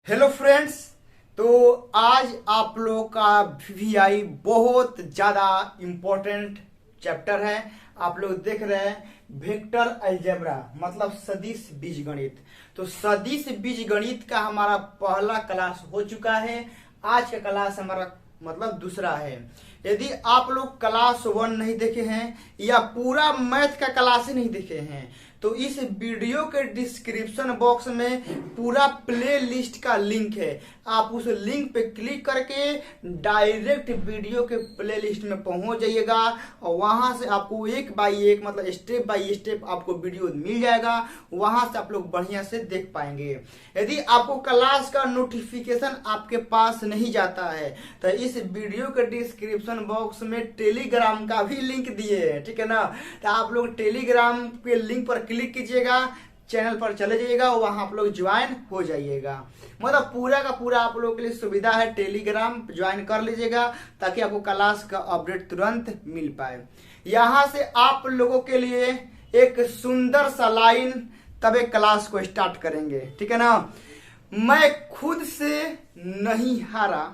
Hello friends. तो आज आप लोगों का वीवीआई बहुत ज्यादा इम्पोर्टेंट चैप्टर है। आप लोग देख रहे हैं वेक्टर अलजेब्रा मतलब सदिश बीजगणित। तो सदिश बीजगणित का हमारा पहला क्लास हो चुका है। आज का क्लास हमारा मतलब दूसरा है। यदि आप लोग क्लास 1 नहीं देखे हैं या पूरा मैथ का क्लास ही नहीं देखे हैं तो इस वीडियो के डिस्क्रिप्शन बॉक्स में पूरा प्ले लिस्ट का लिंक है। आप उस लिंक पे क्लिक करके डायरेक्ट वीडियो के प्ले लिस्ट में पहुंच जाइएगा और वहां से आपको एक बाई एक मतलब स्टेप बाई स्टेप आपको वीडियो मिल जाएगा। वहां से आप लोग बढ़िया से देख पाएंगे। यदि आपको क्लास का नोटिफिकेशन आपके पास नहीं जाता है तो इस वीडियो के डिस्क्रिप्शन बॉक्स में टेलीग्राम का भी लिंक दिए है, ठीक है ना। तो आप लोग टेलीग्राम के लिंक पर क्लिक कीजिएगा, चैनल पर चले जाइएगा, वहां आप लोग ज्वाइन हो जाइएगा। मतलब पूरा का पूरा आप लोगों के लिए सुविधा है। टेलीग्राम ज्वाइन कर लीजिएगा ताकि आपको क्लास का अपडेट तुरंत मिल पाए। यहां से आप लोगों के लिए एक सुंदर सा लाइन तब एक क्लास को स्टार्ट करेंगे, ठीक है ना। मैं खुद से नहीं हारा,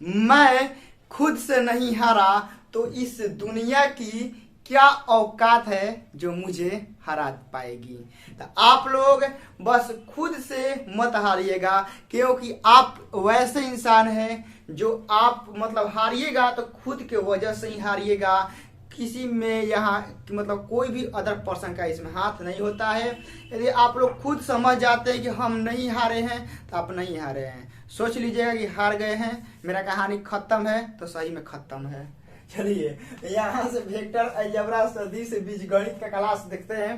मैं खुद से नहीं हारा तो इस दुनिया की क्या औकात है जो मुझे हरा पाएगी। तो आप लोग बस खुद से मत हारिएगा क्योंकि आप वैसे इंसान हैं जो आप मतलब हारिएगा तो खुद के वजह से ही हारिएगा। किसी में यहाँ मतलब कोई भी अदर पर्सन का इसमें हाथ नहीं होता है। यदि आप लोग खुद समझ जाते हैं कि हम नहीं हारे हैं तो आप नहीं हारे हैं। सोच लीजिएगा कि हार गए हैं, मेरा कहानी खत्म है तो सही में खत्म है। चलिए यहाँ से वेक्टर अलजेब्रा सदिश बीजगणित का क्लास देखते हैं।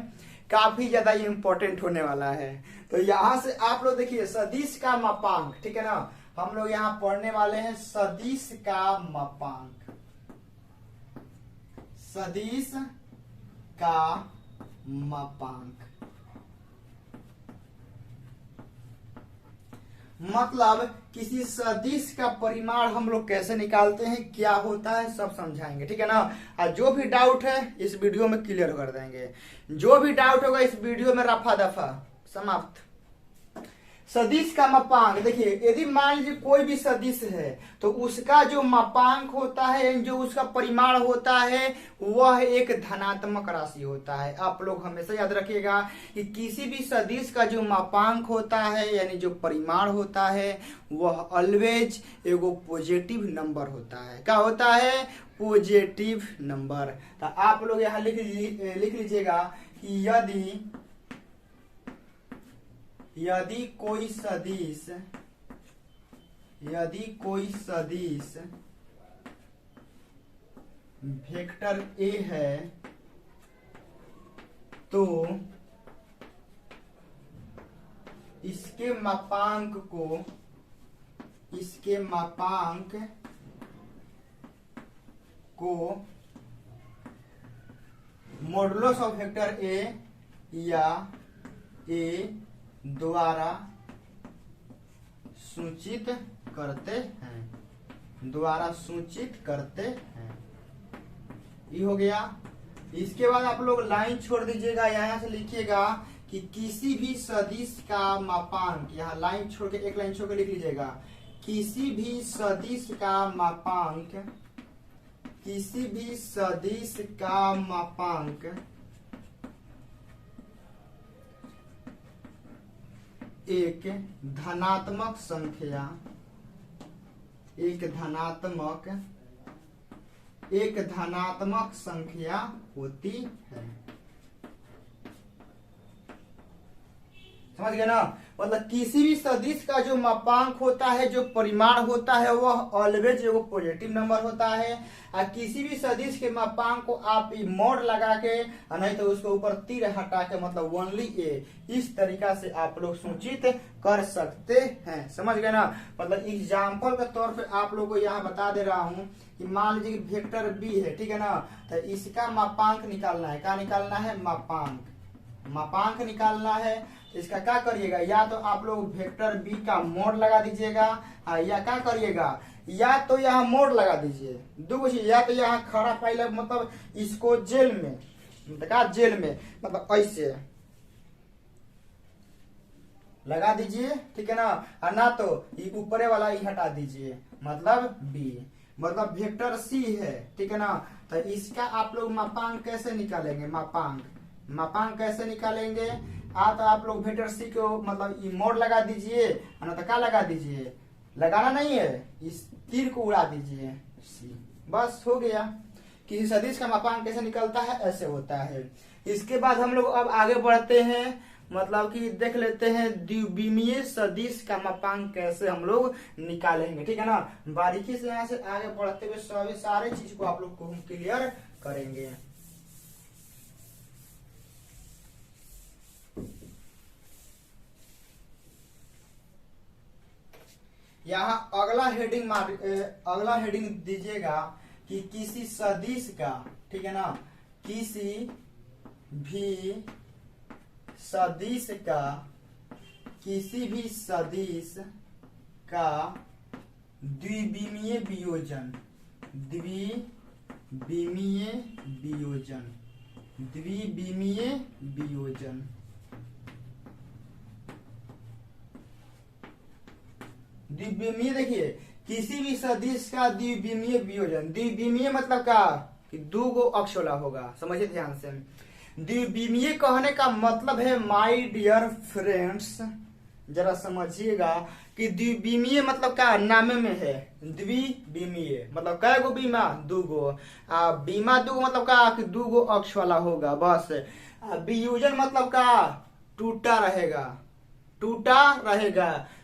काफी ज्यादा ये इंपॉर्टेंट होने वाला है। तो यहाँ से आप लोग देखिए सदिश का मापांक, ठीक है ना। हम लोग यहाँ पढ़ने वाले हैं सदिश का मापांक। सदिश का मापांक मतलब किसी सदिश का परिमाण हम लोग कैसे निकालते हैं, क्या होता है, सब समझाएंगे, ठीक है ना। और जो भी डाउट है इस वीडियो में क्लियर कर देंगे। जो भी डाउट होगा इस वीडियो में रफा दफा समाप्त। सदिश का मापांक देखिए, यदि मान लीजिए कोई भी सदिश है तो उसका जो मापांक होता है, जो उसका परिमाण होता है वह एक धनात्मक राशि होता है। आप लोग हमेशा याद रखिएगा कि किसी भी सदिश का जो मापांक होता है यानी जो परिमाण होता है वह ऑलवेज एगो पॉजिटिव नंबर होता है। क्या होता है? Positive number. तो आप लोग यहाँ लिख लीजिएगा कि यदि कोई सदिश वेक्टर ए है तो इसके मापांक को मॉडुलस ऑफ वेक्टर ए या ए द्वारा सूचित करते हैं। ये हो गया। इसके बाद आप लोग लाइन छोड़ दीजिएगा, यहां से लिखिएगा कि किसी भी सदिश का मापांक, यहाँ लाइन छोड़ के एक लाइन छोड़ के लिख लीजिएगा, किसी भी सदिश का मापांक एक धनात्मक संख्या होती है। समझ गए ना। मतलब किसी भी सदिश का जो मापांक होता है, जो परिमाण होता है वह ऑलवेज एगो पॉजिटिव नंबर होता है। और किसी भी सदिश के मापांक को आप मोड लगा के नहीं तो उसके ऊपर तीर हटा के मतलब ओनली ए, इस तरीका से आप लोग सूचित कर सकते हैं। समझ गए ना। मतलब एग्जाम्पल के तौर पे आप लोग को यहाँ बता दे रहा हूँ कि मान लीजिए कि वेक्टर बी है, ठीक है ना। तो इसका मापांक निकालना है। क्या निकालना है? मापांक निकालना है। इसका क्या करिएगा, या तो आप लोग वेक्टर बी का मोड लगा दीजिएगा या क्या करिएगा, या तो यहाँ मोड लगा दीजिए। दो चीज, या तो यहाँ खड़ा पहले मतलब इसको जेल में मतलब ऐसे लगा दीजिए, ठीक है ना। और ना तो ये ऊपरे वाला ही हटा दीजिए, मतलब बी, मतलब वेक्टर सी है, ठीक है ना। तो इसका आप लोग मापांक कैसे निकालेंगे, मापांक कैसे निकालेंगे। तो आप लोग वेक्टर सी को मतलब ये मोड़ लगा दीजिए, ना तो क्या लगा दीजिए, लगाना नहीं है, इस तीर को उड़ा दीजिए सी, बस हो गया। किसी सदिश का मापांक कैसे निकलता है, ऐसे होता है। इसके बाद हम लोग अब आगे बढ़ते हैं, मतलब कि देख लेते हैं द्विविमीय सदिश का मापांक कैसे हम लोग निकालेंगे, ठीक है ना। बारीकी से यहाँ से आगे बढ़ते हुए सभी सारे चीज को आप लोग को हम क्लियर करेंगे। यहाँ अगला हेडिंग दीजिएगा कि किसी सदिश का, ठीक है ना, किसी भी सदिश का, किसी भी सदिश का द्विविमीय वियोजन, द्विविमीय वियोजन, द्विविमीय वियोजन, द्विविमीय, देखिए किसी भी सदिश का द्विविमीय वियोजन, द्विविमीय मतलब का कि दो गो अक्ष वाला होगा, समझिए ध्यान से। द्विविमीय कहने का मतलब है माय डियर फ्रेंड्स, जरा समझिएगा कि द्विविमीय मतलब का नामे में है, द्विविमीय मतलब कै गो बीमा, दो गो, बीमा दो गो मतलब का कि दो गो अक्ष वाला होगा बस। वियोजन मतलब का टूटा रहेगा,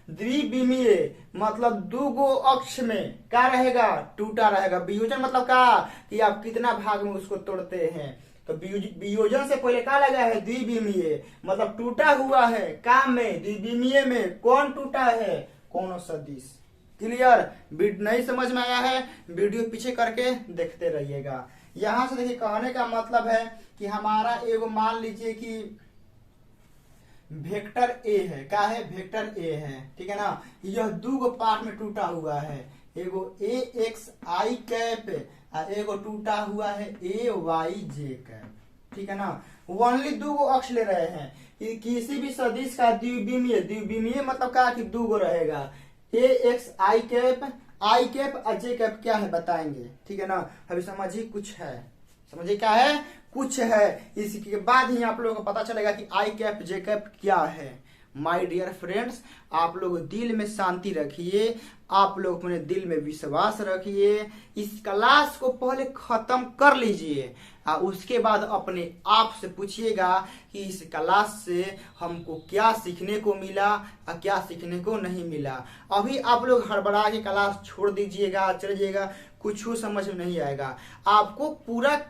द्विविमीय मतलब दो गो अक्ष में क्या रहेगा, टूटा रहेगा। वियोजन मतलब का कि आप कितना भाग में उसको तोड़ते हैं, तो वियोजन से पहले क्या लगा है, द्विविमीय मतलब टूटा हुआ है काम में, द्विविमीय में कौन टूटा है, कौन सदिश। क्लियर, नहीं समझ में आया है, वीडियो पीछे करके देखते रहिएगा। यहां से देखिए कहने का मतलब है कि हमारा एगो मान लीजिए कि वेक्टर ए है, क्या है, वेक्टर ए है, ठीक है ना। यह दो गो पार्ट में टूटा हुआ है, एगो ए एक्स आई कैप और एगो टूटा हुआ है ए वाई जे कैप, ठीक है ना। ओनली दो गो अक्ष ले रहे हैं, किसी भी सदिश का द्विविमीय मतलब क्या कि दो गो रहेगा, ए एक्स आई कैप और जे कैप क्या है बताएंगे, ठीक है ना। अभी समझिए कुछ है, समझिए क्या है, कुछ है। इसके बाद ही आप लोगों को पता चलेगा कि आई कैप जे कैप क्या है। माय डियर फ्रेंड्स, आप लोग दिल में शांति रखिए, आप लोग अपने दिल में विश्वास रखिए, इस क्लास को पहले खत्म कर लीजिए और उसके बाद अपने आप से पूछिएगा कि इस क्लास से हमको क्या सीखने को मिला और क्या सीखने को नहीं मिला। अभी आप लोग हड़बड़ा के क्लास छोड़ दीजिएगा, चले जाइएगा, कुछ समझ में नहीं आएगा। आपको पूरा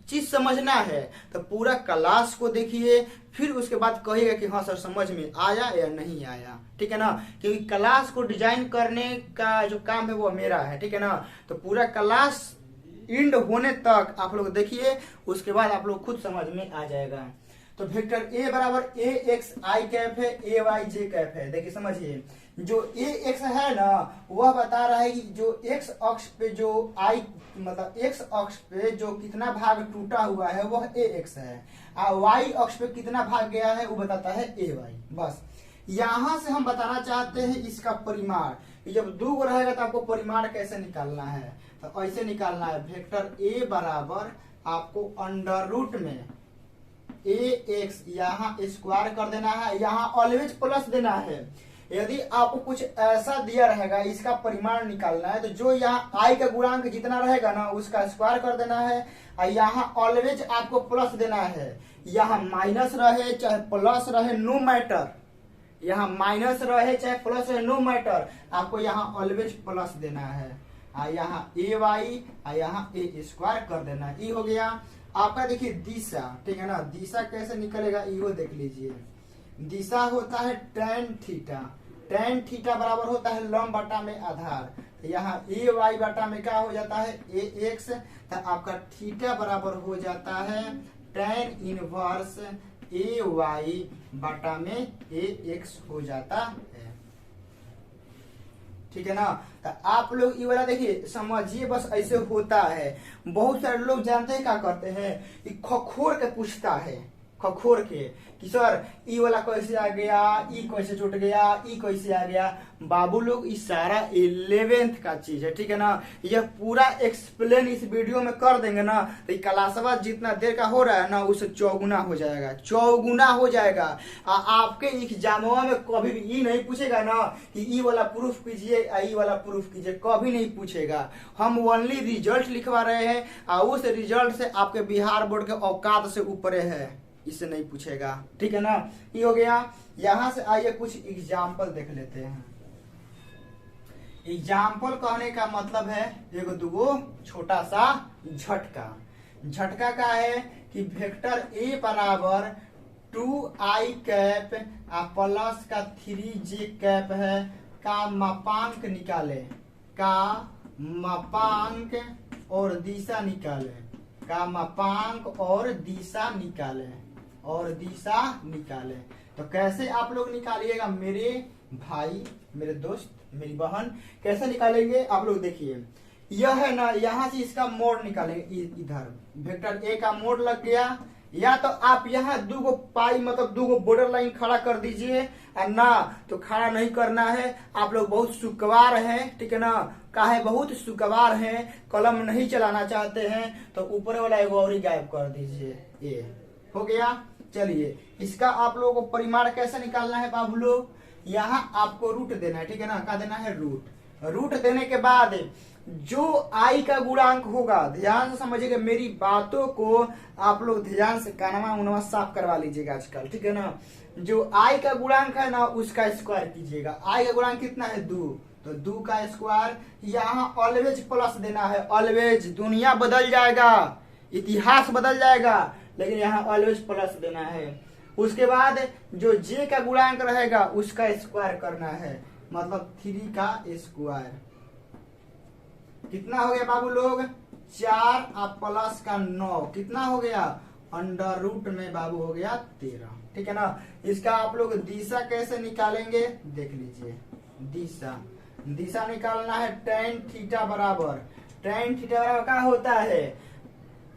चीज समझना है तो पूरा क्लास को देखिए, फिर उसके बाद कहिएगा कि हाँ सर समझ में आया या नहीं आया, ठीक है ना। क्योंकि क्लास को डिजाइन करने का जो काम है वो मेरा है, ठीक है ना। तो पूरा क्लास एंड होने तक आप लोग देखिए, उसके बाद आप लोग खुद समझ में आ जाएगा। तो वेक्टर ए बराबर ए एक्स आई कैप है, ए वाई जे कैप है। देखिए समझिए, जो ए एक्स है ना वह बता रहा है कि जो एक्स अक्ष पे जो आई मतलब एक्स अक्ष पे जो कितना भाग टूटा हुआ है वह ए एक्स है, और वाई अक्ष पे कितना भाग गया है वो बताता है ए वाई। बस यहां से हम बताना चाहते हैं इसका परिमाण। जब दो गो रहेगा तो आपको परिमाण कैसे निकालना है, तो ऐसे निकालना है, वेक्टर ए बराबर आपको अंडर रूट में ए एक्स यहाँ स्क्वायर कर देना है, यहाँ ऑलवेज प्लस देना है। यदि आपको कुछ ऐसा दिया रहेगा, इसका परिमाण निकालना है, तो जो यहाँ आई का गुणांक जितना रहेगा ना उसका स्क्वायर कर देना है, और यहाँ ऑलवेज आपको प्लस देना है। यहाँ माइनस रहे चाहे प्लस रहे नो मैटर, यहाँ माइनस रहे चाहे प्लस रहे नो मैटर, आपको यहाँ ऑलवेज प्लस देना है। यहाँ ए वाई यहाँ ए स्क्वायर कर देना है। ये हो गया आपका। देखिए दिशा, ठीक है ना, दिशा कैसे निकलेगा यो देख लीजिए। दिशा होता है tan थीटा, tan थीटा बराबर होता है लंब बटा में आधार। तो यहाँ ए वाई बटा में क्या हो जाता है ए एक्स, तो आपका थीटा बराबर हो जाता है tan इनवर्स ए वाई बटा में ए एक्स हो जाता है, ठीक है ना। तो आप लोग ये वाला देखिए समझिए, बस ऐसे होता है। बहुत सारे लोग जानते हैं क्या करते हैं कि खखोर के पूछता है, खखोर के कि सर ई वाला कैसे आ गया, ई कैसे छूट गया, ई कैसे आ गया। बाबू लोग इस सारा 11th का चीज है, ठीक है ना। यह पूरा एक्सप्लेन इस वीडियो में कर देंगे ना तो क्लासवा जितना देर का हो रहा है ना उससे चौगुना हो जाएगा, चौगुना हो जाएगा। आपके एग्जामवा में कभी भी ई नहीं पूछेगा ना कि ई वाला प्रूफ कीजिए, ई वाला प्रूफ कीजिए, कभी नहीं पूछेगा। हम ओनली रिजल्ट लिखवा रहे हैं और उस रिजल्ट से आपके बिहार बोर्ड के औकात से ऊपर है, इससे नहीं पूछेगा, ठीक है ना। ये हो गया। यहां से आइए कुछ एग्जाम्पल देख लेते हैं। एग्जाम्पल कहने का मतलब है एगो दुगो छोटा सा झटका। झटका का है कि वेक्टर ए बराबर 2i कैप प्लस का 3j कैप है का मापांक निकाले, का मापांक और दिशा निकाले, का मापांक और दिशा निकाले, और दिशा निकाले। तो कैसे आप लोग निकालिएगा मेरे भाई, मेरे दोस्त, मेरी बहन, कैसे निकालेंगे आप लोग देखिए। यह है ना, यहाँ से इसका मोड़ निकालेंगे, इधर वेक्टर ए का मोड़ लग गया। या तो आप यहाँ दूगो पाई मतलब दूगो बॉर्डर लाइन खड़ा कर दीजिए, और ना तो खड़ा नहीं करना है। आप लोग बहुत सुकवार हैं, ठीक है ना, काहे बहुत सुकवार हैं, कलम नहीं चलाना चाहते हैं तो ऊपर वाला एगो और ही गायब कर दीजिए। ये हो गया। चलिए इसका आप लोगों को परिमाण कैसे निकालना है बाबू लोग, यहाँ आपको रूट देना है, ठीक है ना। क्या देना है? रूट। रूट देने के बाद जो आई का गुणांक होगा, ध्यान से समझिएगा मेरी बातों को, आप लोग ध्यान से कानवा उनवा साफ करवा लीजिएगा आजकल, ठीक है ना। जो आई का गुणांक है ना उसका स्क्वायर कीजिएगा। आई का गुणांक कितना है? 2, तो 2 का स्क्वायर। यहाँ ऑलवेज प्लस देना है, ऑलवेज। दुनिया बदल जाएगा, इतिहास बदल जाएगा, लेकिन यहाँ ऑलवेज प्लस देना है। उसके बाद जो जे का गुणांक रहेगा उसका स्क्वायर करना है, मतलब 3 का स्क्वायर। कितना हो गया बाबू लोग? 4 और प्लस का 9, कितना हो गया? अंडर रूट में बाबू हो गया 13, ठीक है ना। इसका आप लोग दिशा कैसे निकालेंगे देख लीजिए। दिशा निकालना है tan थीटा बराबर, tan थीटा बराबर क्या होता है?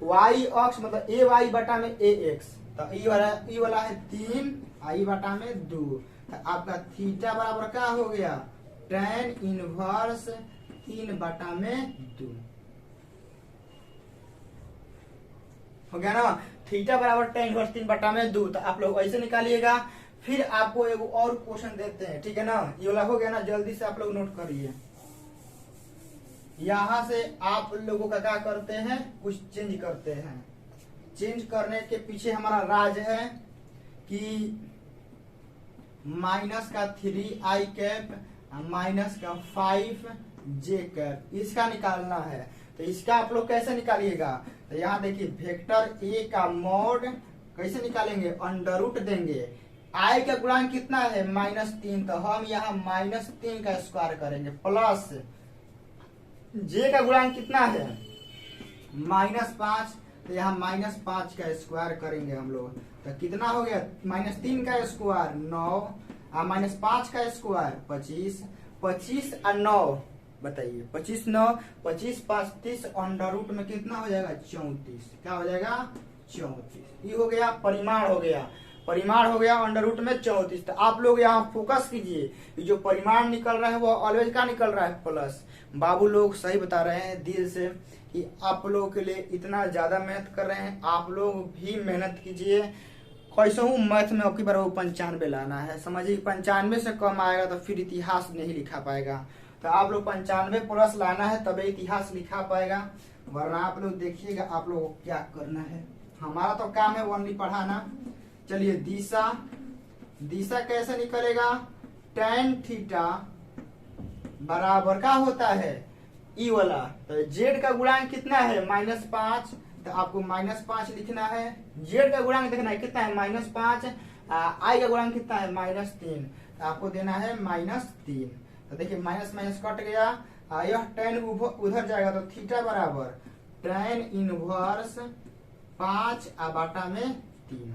y अक्ष मतलब ए वाई बटा में ए एक्स। तो ई वाला है 3, आई बटा में 2। तो आपका थीटा बराबर क्या हो गया? tan इनवर्स 3 बटा में 2 हो गया ना। थीटा बराबर tan इनवर्स 3 बटा में 2। तो आप लोग ऐसे निकालिएगा। फिर आपको एगो और क्वेश्चन देते हैं, ठीक है ना। ये वाला हो गया ना, जल्दी से आप लोग नोट करिए। यहां से आप लोगों का क्या करते हैं, कुछ चेंज करते हैं। चेंज करने के पीछे हमारा राज है कि माइनस का 3i कैप माइनस का 5j कैप, इसका निकालना है। तो इसका आप लोग कैसे निकालिएगा? तो यहाँ देखिए वेक्टर ए का मोड कैसे निकालेंगे? अंडर रूट देंगे। आई का गुणांक कितना है? -3, तो हम यहाँ -3 का स्क्वायर करेंगे, प्लस जे का गुणांक कितना है? -5, तो यहाँ -5 का स्क्वायर करेंगे हम लोग। तो कितना हो गया? -3 का स्क्वायर 9 और -5 का स्क्वायर 25। 25 और 9 बताइए, 25 9 25 5 30, अंडर रूट में कितना हो जाएगा? 34। क्या हो जाएगा? 34। ये हो गया परिमाण, हो गया परिमाण, हो गया अंडर रूट में 34। तो आप लोग यहाँ फोकस कीजिए, जो परिमाण निकल रहा है वो ऑलवेज का निकल रहा है प्लस। बाबू लोग सही बता रहे हैं दिल से कि आप लोगों के लिए इतना ज्यादा मेहनत कर रहे हैं, आप लोग भी मेहनत कीजिए। कैसे हूँ मैथ में आपकी बार 95 लाना है, समझिए 95 से कम आएगा तो फिर इतिहास नहीं लिखा पाएगा। तो आप लोग 95 प्लस लाना है तभी इतिहास लिखा पाएगा, वरना आप लोग देखिएगा आप लोग को क्या करना है। हमारा तो काम है ओनली पढ़ाना। चलिए दिशा कैसे निकलेगा? tan थीटा बराबर क्या होता है? ई वाला। तो जेड का गुणांक कितना है? -5, तो आपको -5 लिखना है। जेड का गुणांक देखना है कितना है? -5। आई का गुणांक कितना है? -3, तो आपको देना है -3। तो देखिए माइनस माइनस कट गया, यह tan उधर जाएगा तो थीटा बराबर tan इनवर्स 5 बटा में 3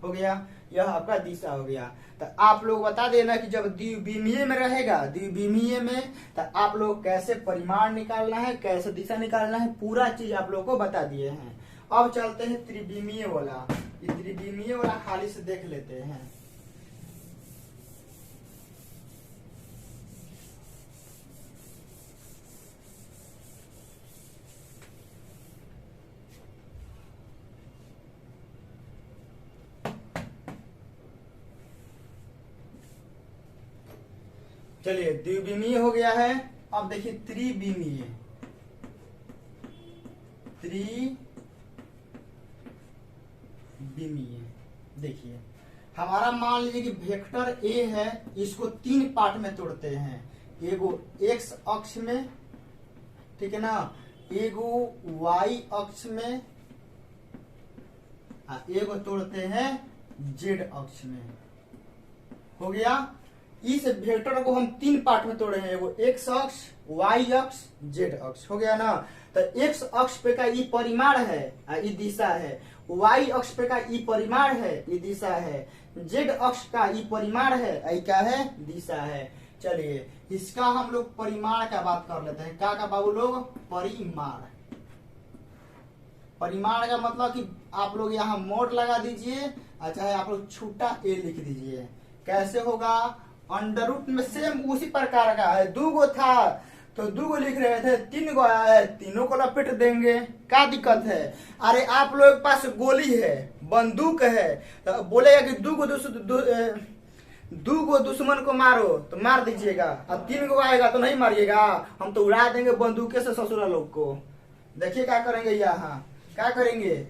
हो गया। यह आपका दिशा हो गया। तो आप लोग बता देना कि जब द्विविमीय में रहेगा, द्विविमीय में तो आप लोग कैसे परिमाण निकालना है, कैसे दिशा निकालना है, पूरा चीज आप लोग को बता दिए हैं। अब चलते हैं त्रिविमीय वाला। ये त्रिविमीय वाला खाली से देख लेते हैं। चलिए द्विविमीय हो गया है। अब देखिए त्रिविमीय। त्रिविमीय देखिए, हमारा मान लीजिए कि वेक्टर ए है, इसको 3 पार्ट में तोड़ते हैं। एगो एक्स अक्ष में, ठीक है ना, एगो वाई अक्ष में, एगो तोड़ते हैं जेड अक्ष में। हो गया। इस वेक्टर को हम 3 पार्ट में तोड़े हैं, एगो एक्स अक्ष, वाई अक्ष, जेड अक्ष। हो गया ना। तो एक्स अक्ष पे का ई परिमाण है, ई दिशा है। वाई अक्ष पे का ई परिमाण है, ई दिशा है। जेड अक्ष का ई परिमाण है, ई क्या है, दिशा है। चलिए इसका हम लोग परिमाण का बात कर लेते हैं। क्या का बाबू लोग, परिमाण। परिमाण का मतलब कि आप लोग यहाँ मोड लगा दीजिए, चाहे आप लोग छोटा ए लिख दीजिए। कैसे होगा, अंडर रूट में सेम उसी प्रकार का है। 2 गो था तो 2 गो लिख रहे थे, 3 गो आया है, तीनों को लपेट देंगे। क्या दिक्कत है? अरे आप लोग के पास गोली है, बंदूक है, तो बोलेगा कि 2 गो दुश्मन को मारो तो मार दीजिएगा, अब 3 गो आएगा तो नहीं मारिएगा। हम तो उड़ा देंगे बंदूके से ससुरा लोग को। देखिए क्या करेंगे, यहाँ क्या करेंगे,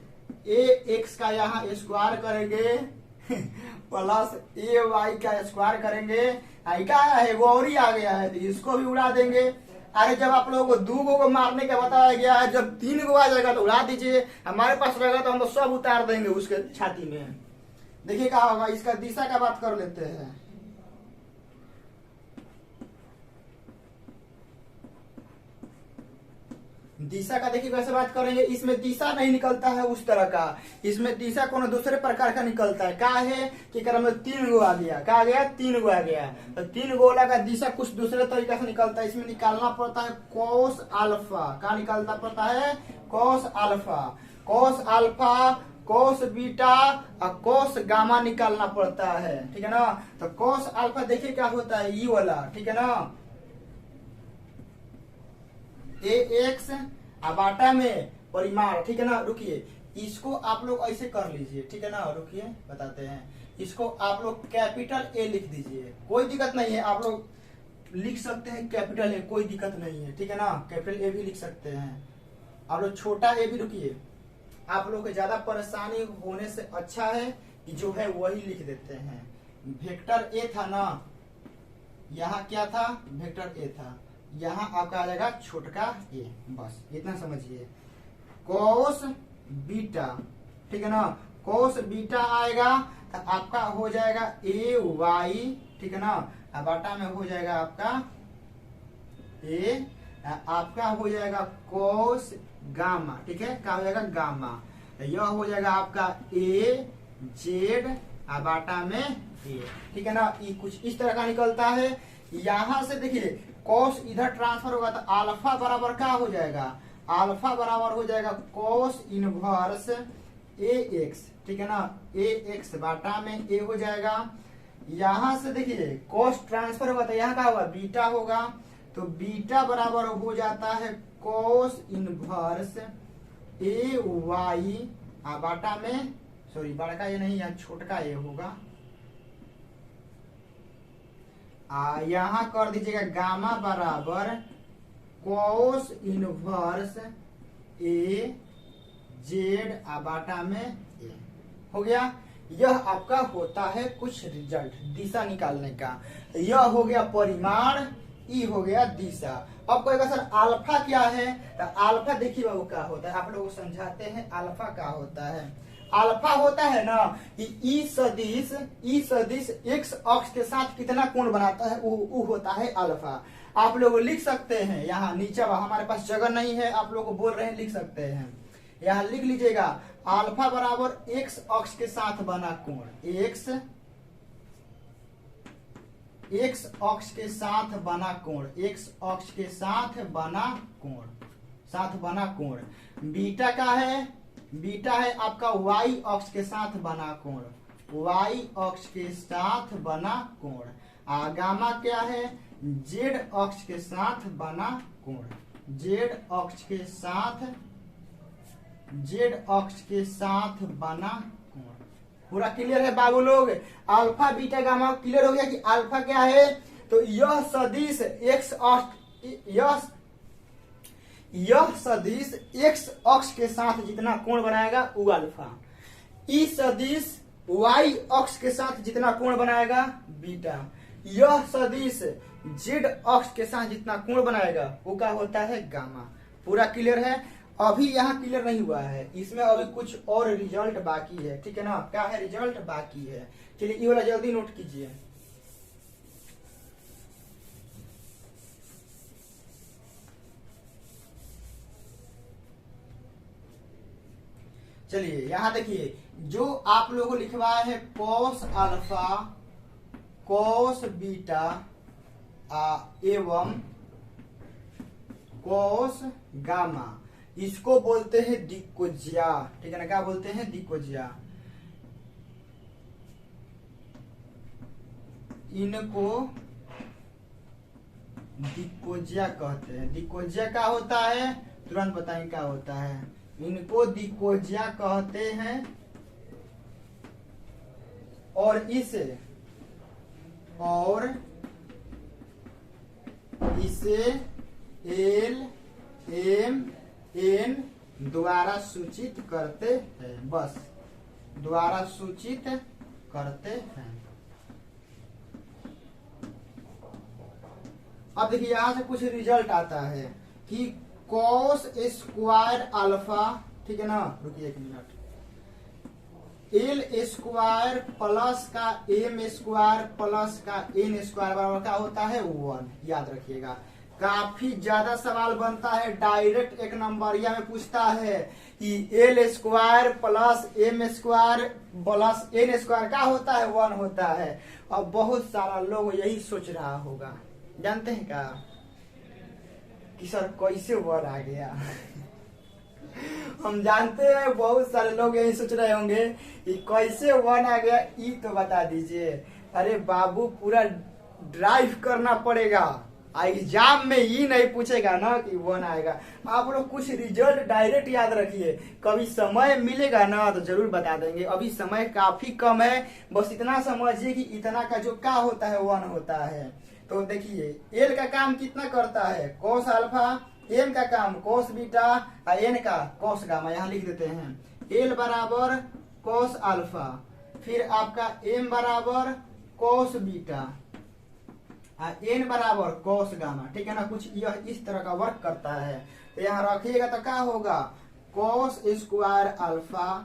ए एक्स का यहाँ स्क्वायर करेंगे प्लस ए वाई का स्क्वायर करेंगे। आई का है वो और ही आ गया है, तो इसको भी उड़ा देंगे। अरे जब आप लोगों को 2 गो को मारने का बताया गया है, जब 3 गो आ जाएगा तो उड़ा दीजिए। हमारे पास रहेगा तो हम तो सब उतार देंगे उसके छाती में। देखिए क्या होगा। इसका दिशा का बात कर लेते हैं। दिशा का देखिए कैसे बात करेंगे। इसमें दिशा नहीं निकलता है उस तरह का, इसमें दिशा कोनो दूसरे प्रकार का निकलता है। क्या है कि अगर हमें 3 गो आ गया, क्या आ गया, 3 गो आ गया, तो 3 गो का दिशा कुछ दूसरे तरीके से निकलता है। इसमें निकालना पड़ता है कॉस अल्फा। क्या निकालना पड़ता है, cos alpha. Cos alpha, cos beta और कॉस गामा निकालना पड़ता है, ठीक है ना। तो कॉस अल्फा देखिए क्या होता है, ई वाला, ठीक है ना, ए एक्स बाटा में परिमाण, ठीक है ना। रुकिए, इसको आप लोग ऐसे कर लीजिए, ठीक है ना। रुकिए बताते हैं। इसको आप लोग कैपिटल ए लिख दीजिए, कोई दिक्कत नहीं है। आप लोग लिख सकते हैं कैपिटल ए, कोई दिक्कत नहीं है, ठीक है ना। कैपिटल ए भी लिख सकते हैं आप लोग, छोटा ए भी। रुकिए, आप लोग को ज्यादा परेशानी होने से अच्छा है कि जो है वही लिख देते हैं। वेक्टर ए था ना, यहाँ क्या था, वेक्टर ए था, यहाँ आपका आ जाएगा छोटका ए, बस इतना समझिए। कोस बीटा, ठीक है ना, कोस बीटा आएगा तो आपका हो जाएगा ए वाई, ठीक है ना। बाटा में हो जाएगा आपका ए, आपका हो जाएगा कोस गामा, ठीक है। क्या हो जाएगा, गामा। यह हो जाएगा आपका ए जेड बाटा में ए, ठीक है ना। ये कुछ इस तरह का निकलता है। यहां से देखिए कॉस इधर ट्रांसफर होगा तो अल्फा बराबर क्या हो जाएगा, अल्फा बराबर हो जाएगा कॉस इनवर्स ए एक्स, ठीक है ना। ए एक्स बाटा में ए हो जाएगा। यहां से देखिए कॉस ट्रांसफर होगा तो यहाँ क्या होगा, बीटा होगा, तो बीटा बराबर हो जाता है कॉस इनवर्स ए वाई बाटा में, सॉरी बड़का ये नहीं, यहाँ छोटका ये होगा। यहाँ कर दीजिएगा गामा बराबर कॉस इनवर्स ए जेड बाटा में ए। हो गया। यह आपका होता है कुछ रिजल्ट दिशा निकालने का। यह हो गया परिमाण, ई हो गया दिशा। अब कोई सर अल्फा क्या है, तो अल्फा देखिए वो क्या होता है, आप लोग समझाते हैं। अल्फा क्या होता है, अल्फा होता है ना कि ई सदिश एक्स अक्ष के साथ कितना कोण बनाता है, वो होता है अल्फा। आप लोग लिख सकते हैं यहाँ नीचे, हमारे पास जगह नहीं है, आप लोग बोल रहे हैं लिख सकते हैं, यहाँ लिख लीजिएगा अल्फा बराबर एक्स अक्ष के साथ बना कोण, एक्स अक्ष के साथ बना कोण, एक्स अक्ष के साथ बना कोण, बीटा का है, बीटा है आपका वाई अक्ष के साथ बना कोण, वाई अक्ष के साथ बना कोण। गामा क्या है, जेड अक्ष के साथ बना कोण, जेड अक्ष के साथ, जेड अक्ष के साथ बना कोण। पूरा क्लियर है बाबू लोग? अल्फा बीटा गामा क्लियर हो गया कि अल्फा क्या है? तो यह सदिश एक्स अक्ष, यह सदिश एक्स अक्ष के साथ जितना कोण बनाएगा वो अल्फा, ई सदिश वाई अक्ष के साथ जितना कोण बनाएगा बीटा, यह सदिश जेड अक्ष के साथ जितना कोण बनाएगा वो क्या होता है गामा। पूरा क्लियर है? अभी यहाँ क्लियर नहीं हुआ है, इसमें अभी कुछ और रिजल्ट बाकी है, ठीक है ना? क्या है रिजल्ट बाकी है? चलिए ये वाला जल्दी नोट कीजिए। चलिए यहां देखिए, जो आप लोगों को लिखवाया है कॉस अल्फा कॉस बीटा एवं कॉस गामा, इसको बोलते हैं दिक्कोजिया, ठीक है ना? क्या बोलते हैं? दिक्कोजिया। इनको दिक्कोजिया कहते हैं। दिक्कोजिया क्या होता है? तुरंत बताएं क्या होता है। इनको दिक्कोजिया कहते हैं और इसे एल एम एन द्वारा सूचित करते हैं, बस द्वारा सूचित करते हैं। अब देखिए यहां से कुछ रिजल्ट आता है कि कॉस स्क्वायर अल्फा, ठीक है ना? रुकिए एक मिनट। एल स्क्वायर प्लस का एम स्क्वायर प्लस का एन स्क्वायर बराबर क्या होता है? 1। याद रखिएगा, काफी ज्यादा सवाल बनता है, डायरेक्ट एक नंबरिया में पूछता है कि L square plus M square plus N square क्या होता है? 1 होता है। अब बहुत सारा लोग यही सोच रहा होगा, जानते हैं क्या कि सर कैसे 1 आ गया? हम जानते हैं बहुत सारे लोग यही सोच रहे होंगे कि कैसे 1 आ गया, ये तो बता दीजिए। अरे बाबू पूरा ड्राइव करना पड़ेगा, एग्जाम में ये नहीं पूछेगा ना कि 1 आएगा। आप लोग कुछ रिजल्ट डायरेक्ट याद रखिए, कभी समय मिलेगा ना तो जरूर बता देंगे। अभी समय काफी कम है, बस इतना समझिए कि इतना का जो क्या होता है 1 होता है। तो देखिए एल का काम कितना करता है? कॉस अल्फा, एम का काम कॉस बीटा और एन का कॉस गामा। यहाँ लिख देते हैं एल बराबर कॉस अल्फा, फिर आपका एम बराबर कॉस बीटा और एन बराबर कॉस गामा, ठीक है ना? कुछ यह इस तरह का वर्क करता है। तो यहाँ रखिएगा तो क्या होगा? Cos square alpha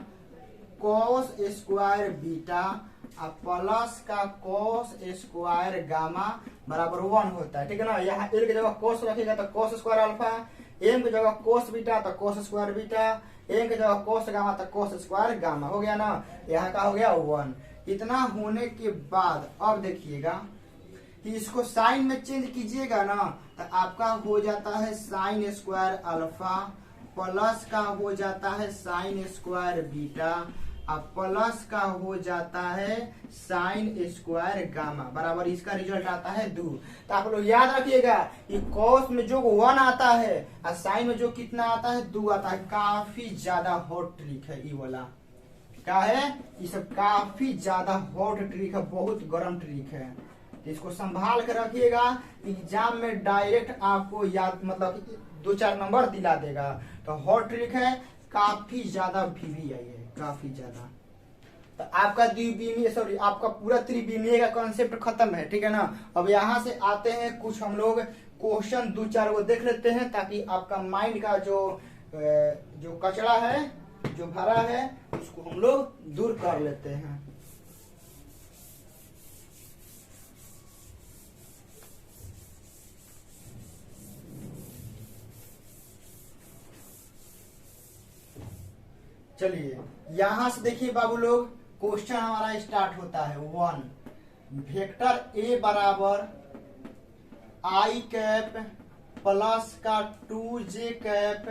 cos square beta plus का कॉस स्क्वायर गामा बराबर 1 होता है, ठीक है ना? यहाँ एल की जगह कॉस रखेगा तो कॉस स्क्वायर अल्फा, एम की जगह कॉस बीटा तो कॉस स्क्वायर बीटा, एम की जगह कॉस गामा तो कॉस स्क्वायर गामा। हो गया ना? यहाँ का हो गया 1। इतना होने के बाद अब देखिएगा कि इसको साइन में चेंज कीजिएगा ना तो आपका हो जाता है साइन स्क्वायर अल्फा प्लस का हो जाता है साइन स्क्वायर बीटा प्लस का हो जाता है साइन स्क्वायर गामा बराबर इसका रिजल्ट आता है 2। तो आप लोग याद रखिएगा कि कॉस में जो 1 आता है और साइन में जो कितना आता है 2 आता है। काफी ज्यादा हॉट ट्रिक है ये वाला, क्या है ये सब? काफी ज्यादा हॉट ट्रिक है, बहुत गर्म ट्रिक है। तो इसको संभाल कर रखिएगा, एग्जाम में डायरेक्ट आपको याद मतलब 2-4 नंबर दिला देगा। तो हॉट ट्रिक है, काफी ज्यादा VVI है, काफी ज्यादा। तो आपका द्विविमीय सॉरी आपका पूरा त्रिविमीय का कॉन्सेप्ट खत्म है, ठीक है ना? अब यहाँ से आते हैं कुछ हम लोग क्वेश्चन 2-4 वो देख लेते हैं ताकि आपका माइंड का जो कचरा है, जो भरा है, उसको हम लोग दूर कर लेते हैं। चलिए यहां से देखिए बाबू लोग, क्वेश्चन हमारा स्टार्ट होता है 1। वेक्टर ए बराबर आई कैप प्लस का 2j कैप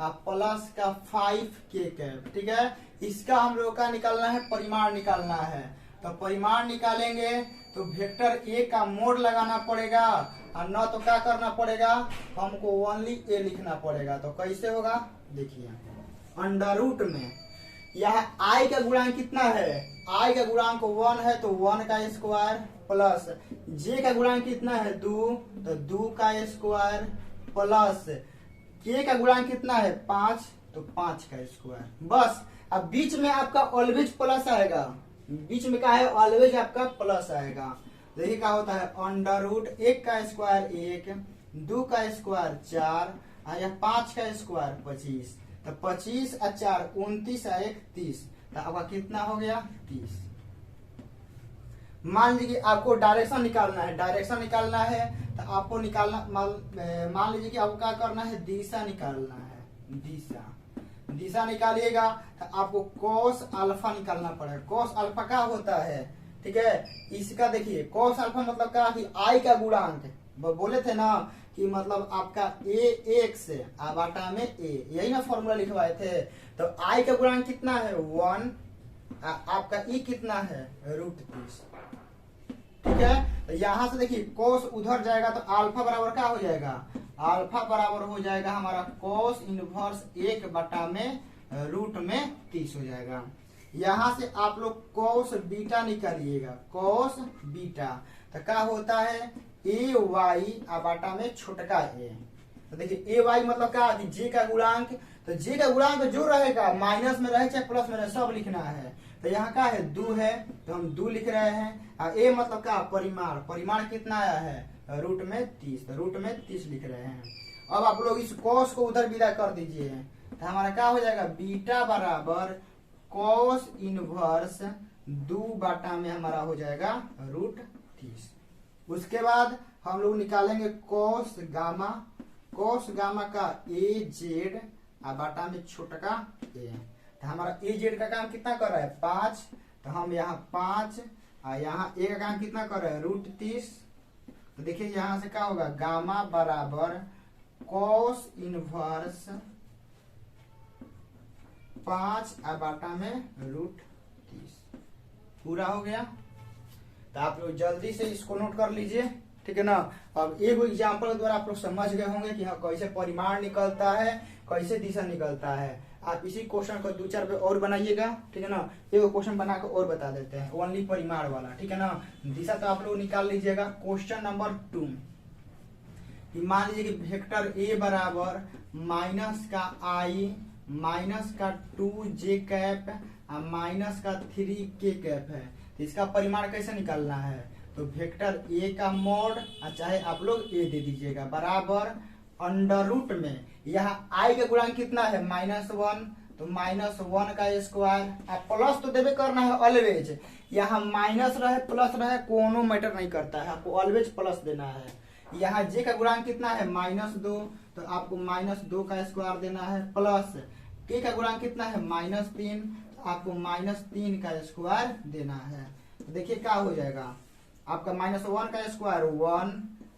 प्लस का 5k कैप, ठीक है। इसका हम लोग का निकालना है, परिमाण निकालना है। तो परिमाण निकालेंगे तो वेक्टर ए का मोड लगाना पड़ेगा, और न तो क्या करना पड़ेगा, हमको ओनली ए लिखना पड़ेगा। तो कैसे होगा देखिए, अंडर रूट में यह आई का गुणांक कितना है, आई का गुणांक 1 है तो 1 का स्क्वायर, प्लस जे का गुणांक कितना है 2, तो 2 का स्क्वायर, प्लस के का गुणांक कितना है 5, तो 5 का स्क्वायर। बस अब बीच में आपका ऑलवेज प्लस आएगा, बीच में क्या है ऑलवेज आपका प्लस आएगा। देखिए क्या होता है, अंडर रूट 1 का स्क्वायर 1, 2 का स्क्वायर 4, या 5 का स्क्वायर 25, तो 25 और 4 29 और 1 30, तो आपका कितना हो गया 30। मान लीजिए आपको डायरेक्शन निकालना है, डायरेक्शन निकालना है तो आपको निकालना, मान लीजिए कि आपको क्या करना है, दिशा निकालना है, दिशा, दिशा निकालिएगा तो आपको cos अल्फा निकालना पड़ेगा। cos अल्फा क्या होता है, ठीक है। इसका देखिए cos अल्फा मतलब क्या कि आई का गुणांक, बोले थे ना कि मतलब आपका a x बाटा में a, यही ना फॉर्मूला लिखवाए थे। तो आई का गुणांक कितना है 1, आपका e कितना है √30, ठीक है। तो यहां से देखिए cos उधर जाएगा तो अल्फा बराबर क्या हो जाएगा, अल्फा बराबर हो जाएगा हमारा cos इनवर्स 1 बटा में √30 हो जाएगा। यहां से आप लोग cos बीटा निकालिएगा, cos बीटा तो क्या होता है ए वाई बटा में छोटका ए। तो देखिए ए वाई मतलब क्या, जे का गुणांक, तो जे का गुणांक जो रहेगा माइनस में रहे चाहे प्लस में रहे सब लिखना है। तो यहाँ क्या है 2 है तो हम 2 लिख रहे हैं, और ए मतलब क्या परिमाण, परिमाण कितना आया है √30, तो √30 लिख रहे हैं। अब आप लोग इस cos को उधर विदा कर दीजिए, तो हमारा क्या हो जाएगा बीटा बराबर cos इनवर्स 2 बटा में हमारा हो जाएगा √30। उसके बाद हम लोग निकालेंगे cos गामा का ए जेड बटा में छोटका ए। तो हमारा ए जेड का काम कितना कर रहा है 5, तो हम यहाँ 5, और यहाँ ए का काम कितना कर रहा है √30। तो देखिए यहाँ से क्या होगा, गामा बराबर cos इनवर्स 5 बटा में √30 पूरा हो गया। तो आप लोग जल्दी से इसको नोट कर लीजिए, ठीक है ना। अब एक एग्जाम्पल के द्वारा आप लोग समझ गए होंगे कि हाँ कैसे परिमाण निकलता है, कैसे दिशा निकलता है। आप इसी क्वेश्चन को 2-4 पे और बनाइएगा, ठीक है ना। एक क्वेश्चन बनाकर और बता देते हैं, ओनली परिमाण वाला, ठीक है ना। दिशा तो आप लोग निकाल लीजिएगा। क्वेश्चन नंबर 2, मान लीजिए कि वेक्टर ए बराबर माइनस का आई माइनस का 2j कैप माइनस का 3k कैप है। तो इसका परिमाण कैसे निकालना है, तो वेक्टर ए का मोड, चाहे आप लोग ए दे दीजिएगा, बराबर अंडर रूट में यहाँ आई का गुणांक कितना है -1, तो -1 का स्क्वायर, प्लस तो देवे करना है ऑलवेज, यहाँ माइनस रहे प्लस रहे कोनो मैटर नहीं करता है, आपको ऑलवेज प्लस देना है। यहाँ जे का गुणांक कितना है -2, तो आपको -2 का स्क्वायर देना है, प्लस के का गुणांक कितना है -3, तो आपको -3 का स्क्वायर देना है। तो देखिए क्या हो जाएगा, आपका -1 का स्क्वायर 1,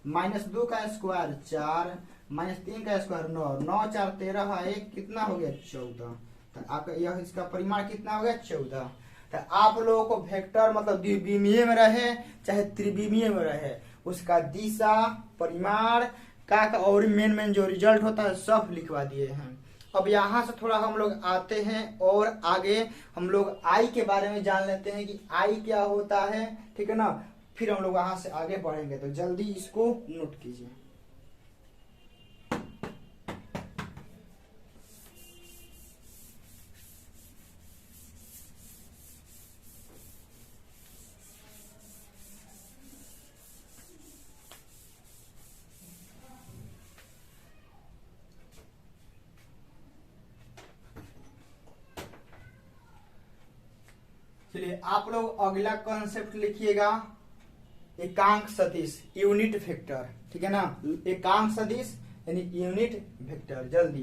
-2 का स्क्वायर 4, -3 का स्क्वायर 9, 9 4 13 है 1, कितना हो गया 14। तो आपका यह इसका परिमाण कितना हो गया 14। तो आप लोगों को वेक्टर मतलब द्विविमीय में रहे चाहे त्रिविमीय में रहे, उसका दिशा परिमाण का और मेन जो रिजल्ट होता है सब लिखवा दिए हैं। अब यहाँ से थोड़ा हम लोग आते हैं और आगे हम लोग आई के बारे में जान लेते हैं कि आई क्या होता है, ठीक है ना। फिर हम लोग वहां से आगे बढ़ेंगे, तो जल्दी इसको नोट कीजिए। चलिए आप लोग अगला कॉन्सेप्ट लिखिएगा, एकांक सदिश यूनिट वेक्टर, ठीक है ना। एकांक सदिश यानी यूनिट वेक्टर, जल्दी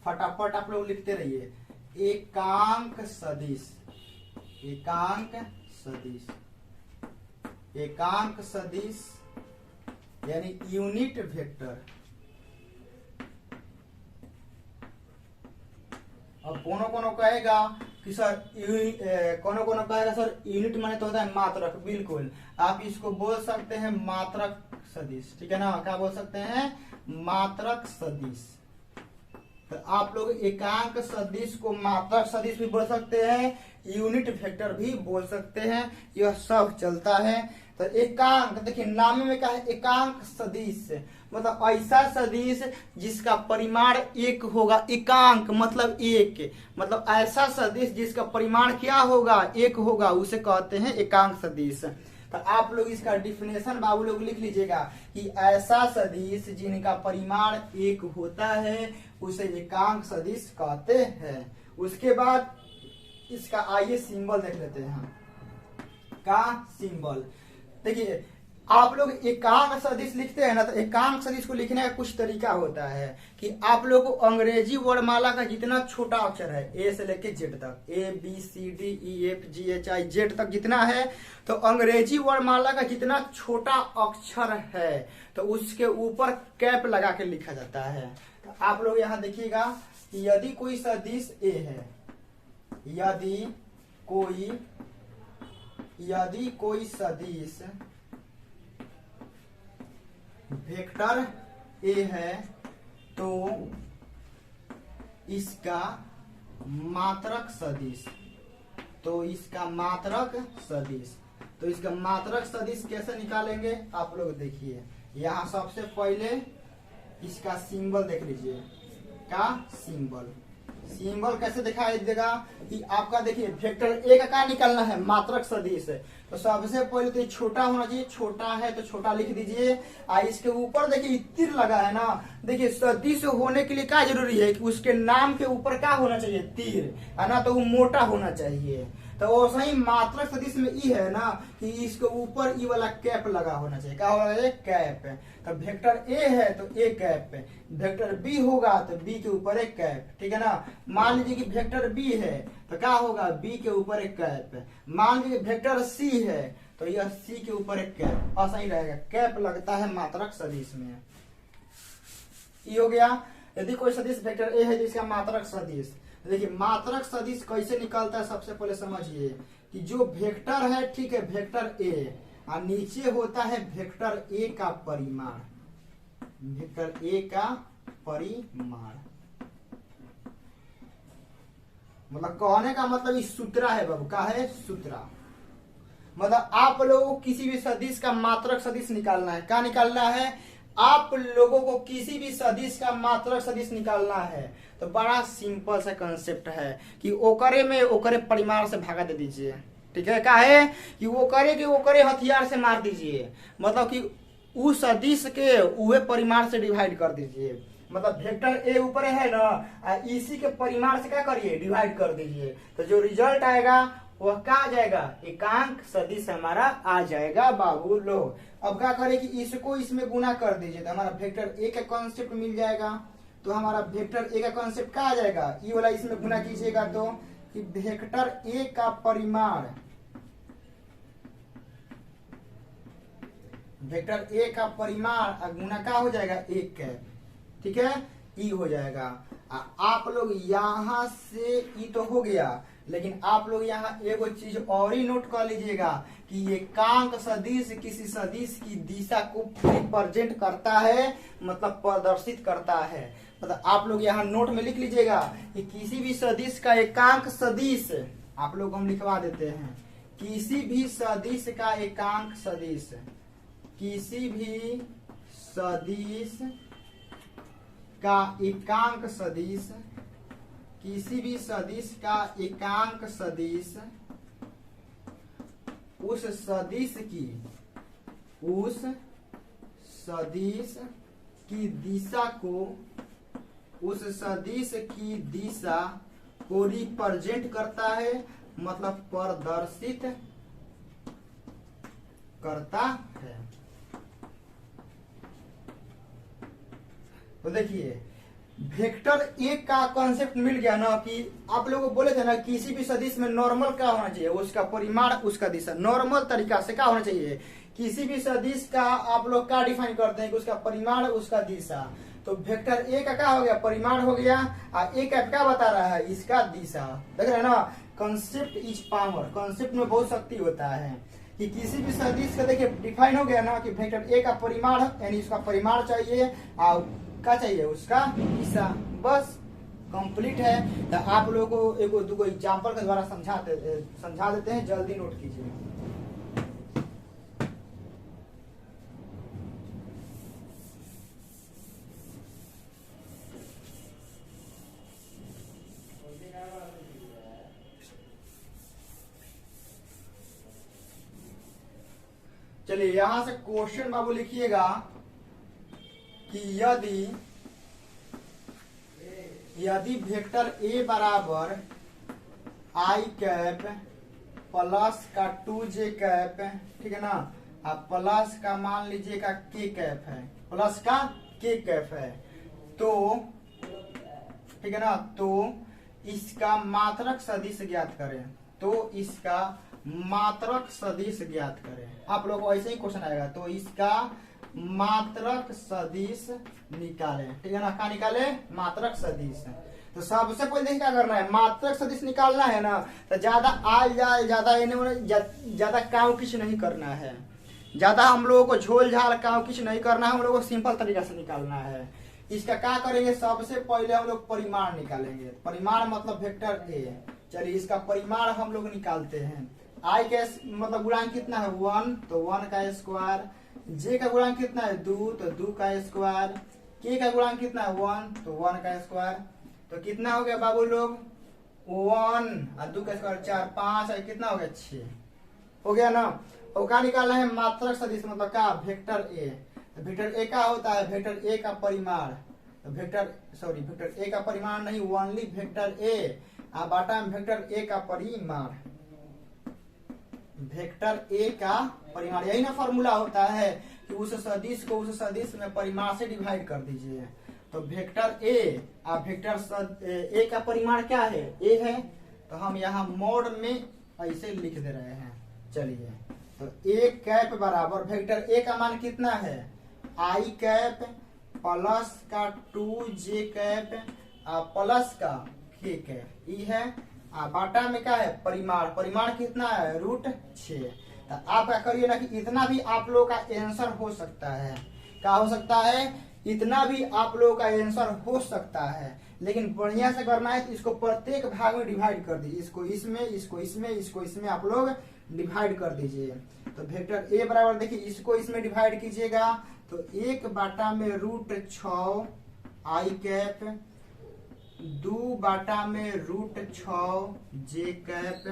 फटाफट आप लोग लिखते रहिए। एकांक सदिश, एकांक सदिश, एकांक सदिश यानी यूनिट वेक्टर, कोनो कोनो कहेगा कि सर कोनो कोनो कहेगा सर यूनिट माने तो होता है मात्रक। बिल्कुल, आप इसको बोल सकते हैं मात्रक सदिश, ठीक है ना। क्या बोल सकते हैं? मात्रक सदिश। तो आप लोग एकांक सदिश को मात्रक सदिश भी बोल सकते हैं, यूनिट वेक्टर भी बोल सकते हैं, यह सब चलता है। तो एकांक, देखिए नाम में क्या है? एकांक सदिश, मतलब ऐसा सदिश जिसका परिमाण एक होगा। एकांक मतलब एक, मतलब ऐसा सदिश जिसका परिमाण क्या होगा? एक होगा, उसे कहते हैं एकांक सदिश। तो आप लोग इसका डिफिनेशन बाबू लोग लिख लीजिएगा कि ऐसा सदिश जिनका परिमाण एक होता है उसे एकांक सदिश कहते हैं। उसके बाद इसका आइए सिंबल देख लेते हैं हम। का सिंबल देखिए, आप लोग एकांक सदिश लिखते हैं ना, तो एकांक सदिश को लिखने का कुछ तरीका होता है कि आप लोग को अंग्रेजी वर्णमाला का जितना छोटा अक्षर है, ए से लेके जेड तक, A B C D E F G H I Z तक जितना है, तो अंग्रेजी वर्णमाला का जितना छोटा अक्षर है तो उसके ऊपर कैप लगा के लिखा जाता है। तो आप लोग यहाँ देखिएगा कि यदि कोई सदिश ए है, यदि कोई सदिश वेक्टर ए है तो इसका मात्रक सदिश, तो इसका मात्रक सदिश कैसे निकालेंगे आप लोग देखिए। यहाँ सबसे पहले इसका सिंबल देख लीजिए। का सिंबल कैसे दिखाई देगा कि आपका देखिए वेक्टर ए का क्या निकालना है? मात्रक सदिश। तो सबसे पहले तो छोटा होना चाहिए, छोटा है तो छोटा लिख दीजिए। इसके ऊपर देखिए तीर लगा है ना, देखिए सदिश होने के लिए क्या जरूरी है कि उसके नाम के ऊपर क्या होना चाहिए? तीर, है ना, तो वो मोटा होना चाहिए। तो वैसे ही मात्रक सदिश में ई है ना कि इसके ऊपर ई वाला कैप लगा होना चाहिए। क्या होगा? कैप। तो वेक्टर ए है तो ए कैप, वेक्टर बी होगा तो बी के ऊपर एक कैप, ठीक है ना। मान लीजिए कि वेक्टर बी है तो क्या होगा? बी के ऊपर एक कैप। मान लीजिए वेक्टर सी है तो यह सी के ऊपर एक कैप, ऐसा ही रहेगा। कैप लगता है मात्रक सदिश में। ये हो गया। यदि कोई सदिश वेक्टर ए है जिसका मात्रक सदिश, देखिए मात्रक सदिश कैसे निकलता है सबसे पहले समझिए कि जो वेक्टर है, ठीक है, वेक्टर ए और नीचे होता है वेक्टर ए का परिमाण, वेक्टर ए का परिमाण। मतलब कहने का मतलब इस सूत्रा है बाबू, का है? सूत्रा। मतलब आप लोगों को किसी भी सदिश का मात्रक सदिश निकालना है। क्या निकालना है? आप लोगों को किसी भी सदिश का मात्रक सदिश निकालना है तो बड़ा सिंपल सा कंसेप्ट है कि ओकरे में ओकरे परिमाण से भागा दे दीजिए, ठीक है। क्या है कि ओकरे हथियार से मार दीजिए, मतलब कि उस सदिश के उहे परिमाण से डिवाइड कर दीजिए। मतलब वेक्टर ए ऊपर है ना, इसी के परिमाण से क्या करिए? डिवाइड कर दीजिए। तो जो रिजल्ट आएगा वह क्या आ जाएगा? एकांक सदिश हमारा आ जाएगा बाबू लोग। अब क्या करें कि इसको इसमें गुना कर दीजिए तो हमारा वेक्टर ए का कॉन्सेप्ट मिल जाएगा। तो हमारा वेक्टर ए का कॉन्सेप्ट क्या आ जाएगा? ये वाला इसमें गुना कीजिएगा तो कि वेक्टर ए का परिमाण, वेक्टर ए का परिमाण गुना क्या हो जाएगा? एक कैप, ठीक है, ई हो जाएगा। आप लोग यहां से ई तो हो गया, लेकिन आप लोग यहाँ एगो चीज और ही नोट कर लीजिएगा कि ये एकांक सदिश किसी सदिश की दिशा को रिप्रेजेंट करता है, मतलब प्रदर्शित करता है। मतलब आप लोग यहाँ नोट में लिख लीजिएगा कि किसी भी सदिश का एकांक सदिश, आप लोग हम लिखवा देते हैं, किसी भी सदिश का एकांक सदिश, किसी भी सदिश का एकांक सदिश, किसी भी सदिश का एकांक सदिश उस सदिश की दिशा को रिप्रेजेंट करता है, मतलब प्रदर्शित करता है। तो देखिए वेक्टर ए का कॉन्सेप्ट मिल गया ना कि आप लोगों को बोले थे ना किसी भी सदिश में नॉर्मल क्या होना चाहिए? उसका परिमाण, उसका दिशा। नॉर्मल तरीका से क्या होना चाहिए किसी भी सदिश का आप लोग क्या डिफाइन करते हैं कि उसका परिमाण उसका दिशा। तो वेक्टर ए का क्या हो गया, परिमाण हो गया, और ए का क्या बता रहा है, इसका दिशा। देख रहे हैं ना, कंसेप्ट इज पावर, कंसेप्ट में बहुत शक्ति होता है कि किसी भी सदिश का देखिए डिफाइन हो गया ना कि वेक्टर ए का परिमाण यानी उसका परिमाण चाहिए और क्या चाहिए, उसका दिशा। बस कंप्लीट है। तो आप लोगों को एक दो एग्जाम्पल के द्वारा समझा देते हैं, जल्दी नोट कीजिए। चलिए यहां से क्वेश्चन बाबू लिखिएगा कि यदि वेक्टर ए बराबर आई कैप प्लस का 2j कैप, ठीक है ना, अब प्लस का मान लीजिएगा के कैप है, प्लस का के कैप है, तो ठीक है ना, तो इसका मात्रक सदिश ज्ञात करें। तो इसका मात्रक सदिश ज्ञात करें। आप लोग को ऐसे ही क्वेश्चन आएगा, तो इसका मात्रक सदिश निकालें, ठीक है ना, क्या निकाले, मात्रक सदिश। तो सबसे पहले देखिए क्या करना है, मात्रक सदिश निकालना है ना, तो ज्यादा आल जाल ज्यादा काव किच नहीं करना है, ज्यादा हम लोगों को झोल झाल काव किच नहीं करना है, हम लोगों को सिंपल तरीका से निकालना है। इसका क्या करेंगे, सबसे पहले हम लोग परिमाण निकालेंगे। परिमाण मतलब वेक्टर ए। चलिए इसका परिमाण हम लोग निकालते हैं। आई का मतलब गुणांक कितना है, 1, तो 1 का स्क्वायर। जे का गुणांक कितना है, 2, तो 2 का स्क्वायर। के का गुणांक कितना है, 1, तो 1 का स्क्वायर। तो कितना हो गया बाबू लोग, 1 और 2 का स्क्वायर 4, 5 और कितना हो गया, 6 हो गया ना। और क्या निकालना है, मात्रक सदिश मतलब क्या, वेक्टर ए। तो वेक्टर ए का होता है वेक्टर ए का परिमाण, तो वेक्टर ए का परिमाण नहीं, ओनली वेक्टर ए और बाटा में वेक्टर ए का परिमाण, वेक्टर ए का परिमाण। यही ना फॉर्मूला होता है कि उस सदिश को उस सदिश में परिमाण से डिवाइड कर दीजिए। तो वेक्टर ए और वेक्टर ए का परिमाण क्या है, ए है, तो हम यहाँ मोड में ऐसे लिख दे रहे हैं। चलिए तो ए कैप बराबर वेक्टर ए का मान कितना है, आई कैप प्लस का 2j कैप प्लस का के कैप, ई है, बाटा में क्या है, परिमाण। परिमाण कितना है, √6। तो आप क्या करिए ना कि इतना भी आप लोगों का आंसर हो सकता है। क्या हो सकता है, इतना भी आप लोगों का आंसर हो सकता है, लेकिन बढ़िया से करना है तो इसको प्रत्येक भाग में डिवाइड कर दीजिए। इसको इसमें, इसको इसमें, इसको इसमें आप लोग डिवाइड कर दीजिए। तो वेक्टर ए बराबर देखिए, इसको इसमें डिवाइड कीजिएगा तो 1 बाटा में √6 आई कैप, 2 बाटा में √6 जे कैप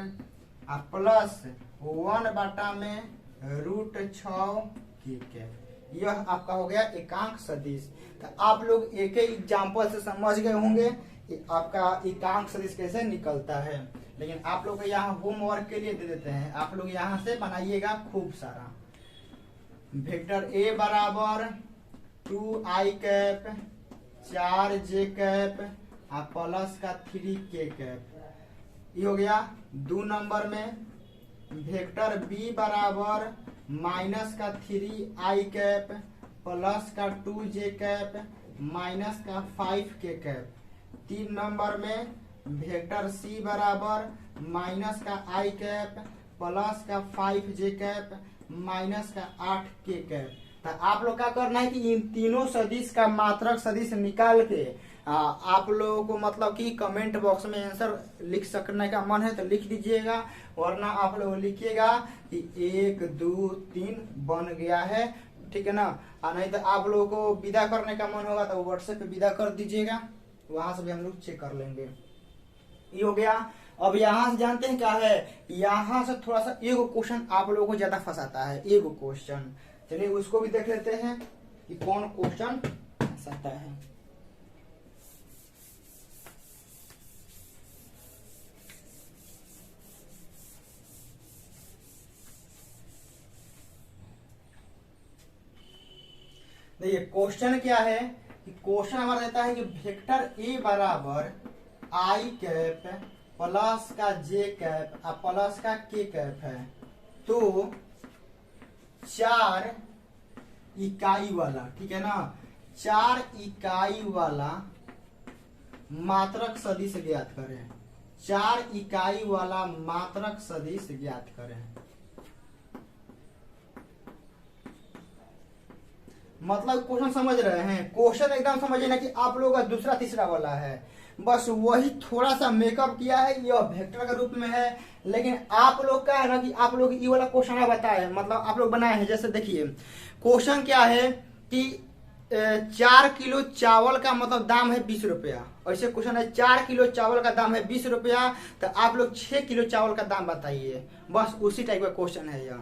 प्लस 1 बाटा में √6 के कैप। यह आपका हो गया एकांक सदिश। तो आप लोग एक ही एग्जाम्पल से समझ गए होंगे कि आपका एकांक सदिश कैसे निकलता है। लेकिन आप लोग यहाँ होमवर्क के लिए दे देते हैं, आप लोग यहाँ से बनाइएगा खूब सारा। वेक्टर ए बराबर 2 आई कैप 4 जे कैप प्लस का 3 के कैप, ये हो गया। 2 नंबर में वेक्टर बी बराबर माइनस का 3 आई कैप प्लस का 2 जे कैप माइनस का 5 के कैप। 3 नंबर में वेक्टर सी बराबर माइनस का आई कैप प्लस का 5 जे कैप माइनस का 8 के कैप। तो आप लोग क्या करना है कि इन तीनों सदिश का मात्रक सदिश निकाल के आप लोगों को मतलब कि कमेंट बॉक्स में आंसर लिख सकने का मन है तो लिख दीजिएगा, वरना आप लोग लिखिएगा कि 1 2 3 बन गया है, ठीक है ना। और नहीं तो आप लोगों को विदा करने का मन होगा तो व्हाट्सएप पे विदा कर दीजिएगा, वहां से भी हम लोग चेक कर लेंगे। ये हो गया। अब यहाँ से जानते हैं क्या है, यहाँ से थोड़ा सा एगो क्वेश्चन आप लोगों को ज्यादा फंसाता है, एगो क्वेश्चन। चलिए उसको भी देख लेते हैं कि कौन क्वेश्चन फंसाता है। देखिए क्वेश्चन क्या है कि क्वेश्चन हमारा रहता है कि वेक्टर ए बराबर आई कैप प्लस का जे कैप प्लस का के कैप है। तो 4 इकाई वाला, ठीक है ना, 4 इकाई वाला मात्रक सदिश ज्ञात करें। 4 इकाई वाला मात्रक सदिश ज्ञात करें। मतलब क्वेश्चन समझ रहे हैं? क्वेश्चन एकदम समझिए ना कि आप लोगों का दूसरा तीसरा वाला है, बस वही थोड़ा सा मेकअप किया है, यह वेक्टर के रूप में है। लेकिन आप लोग का है ना कि आप लोग ये वाला क्वेश्चन बताए, मतलब आप लोग बनाए हैं। जैसे देखिए क्वेश्चन क्या है कि 4 किलो चावल का मतलब दाम है 20 रुपया। ऐसे क्वेश्चन है 4 किलो चावल का दाम है 20 रुपया, तो आप लोग 6 किलो चावल का दाम बताइए। बस उसी टाइप का क्वेश्चन है यह,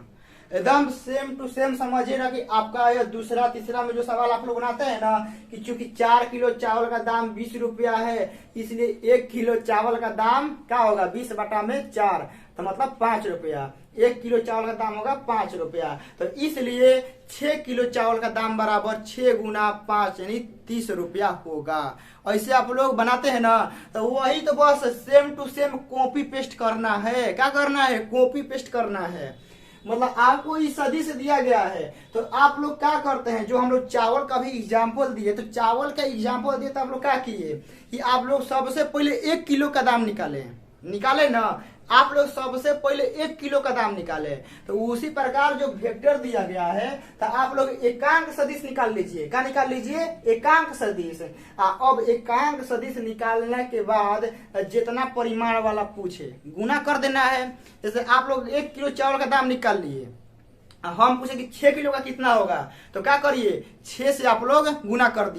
एकदम सेम टू सेम। समझिए ना कि आपका यह दूसरा तीसरा में जो सवाल आप लोग बनाते हैं ना कि चूंकि 4 किलो चावल का दाम 20 रुपया है, इसलिए 1 किलो चावल का दाम क्या होगा 20/4, तो मतलब 5 रुपया। 1 किलो चावल का दाम होगा 5 रुपया, तो इसलिए 6 किलो चावल का दाम बराबर 6 गुना 5 यानी 30 रुपया होगा। ऐसे आप लोग बनाते हैं ना, तो वही तो बस same to same copy paste करना है। क्या करना है? कॉपी पेस्ट करना है। मतलब आपको इस सदिश दिया गया है, तो आप लोग क्या करते हैं, जो हम लोग चावल का भी एग्जाम्पल दिए, तो चावल का एग्जाम्पल दिए तो आप लोग क्या किए कि आप लोग सबसे पहले 1 किलो का दाम निकाले ना। आप लोग सबसे पहले 1 किलो का दाम निकाले, तो उसी प्रकार जो वेक्टर दिया गया है, तो आप लोग एकांक सदिश निकाल लीजिए। क्या निकाल लीजिए? एकांक सदिश। अब एकांक सदिश निकालने के बाद जितना परिमाण वाला पूछे गुना कर देना है। जैसे आप लोग 1 किलो चावल का दाम निकाल लिए, हम पूछे कि 6 किलो का कितना होगा, तो क्या करिए 6 से आप लोग गुना कर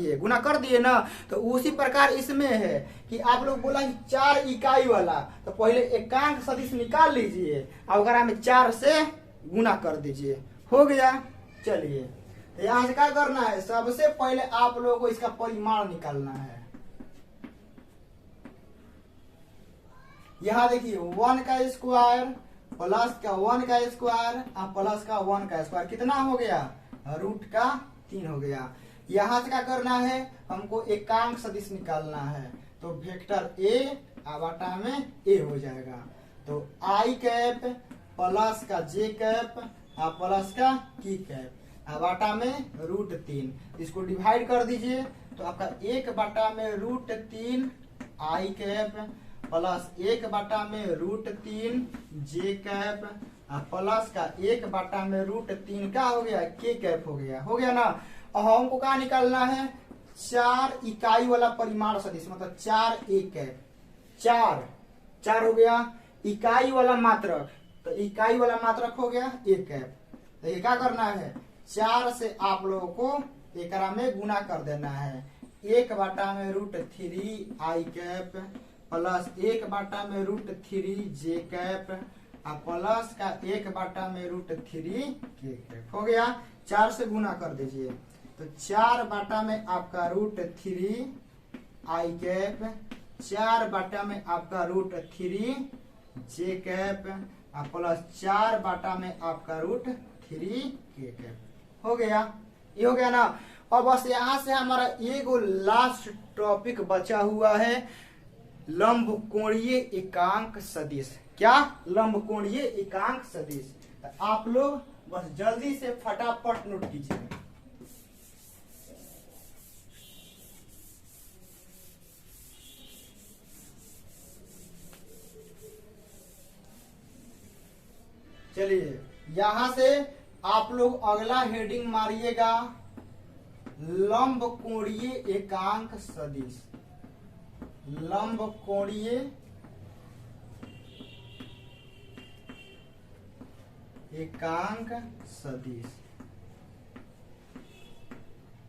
दिए ना। तो उसी प्रकार इसमें है कि आप लोग बोला कि 4 इकाई वाला, तो पहले एकांक सदिश निकाल लीजिए, अगर हमें 4 से गुना कर दीजिए, हो गया। चलिए तो यहाँ से क्या करना है, सबसे पहले आप लोगों को इसका परिमाण निकालना है। यहाँ देखिए 1 का स्क्वायर प्लस का 1 का स्क्वायर और प्लस का 1 का स्क्वायर कितना हो गया? √3 हो गया। यहाँ से क्या करना है, हमको एकांक सदिश निकालना है, तो वेक्टर ए बटा में ए हो जाएगा। तो आई कैप प्लस का जे कैप और प्लस का की कैप बटा में √3। इसको डिवाइड कर दीजिए, तो आपका 1/√3 आई कैप प्लस 1/√3 जे कैप प्लस का 1/√3 क्या हो गया? के कैप हो गया ना। और हमको क्या निकालना है? 4 इकाई वाला परिमाण सदिश, मतलब 4 ए कैप, 4 हो गया। इकाई वाला मात्रक, तो इकाई वाला मात्रक हो गया ए कैप। तो ये क्या करना है, 4 से आप लोगों को एकरा में गुना कर देना है। 1/√3 आई कैप प्लस 1/√3 जे कैप प्लस का 1/√3 के कैप हो गया। 4 से गुना कर दीजिए, तो 4 में आपका √3 आई कैप, 4 में आपका √3 जे कैप प्लस 4 में आपका √3 के कैप हो गया। ये हो गया ना। और बस यहाँ से हमारा एगो लास्ट टॉपिक बचा हुआ है, लंब कोणीय एकांक सदिश। क्या? लंब कोणीय एकांक सदिश। तो आप लोग बस जल्दी से फटाफट नोट कीजिए। चलिए यहां से आप लोग अगला हेडिंग मारिएगा, लंब कोणीय एकांक सदिश। लंब कोणीय एकांक सदिश।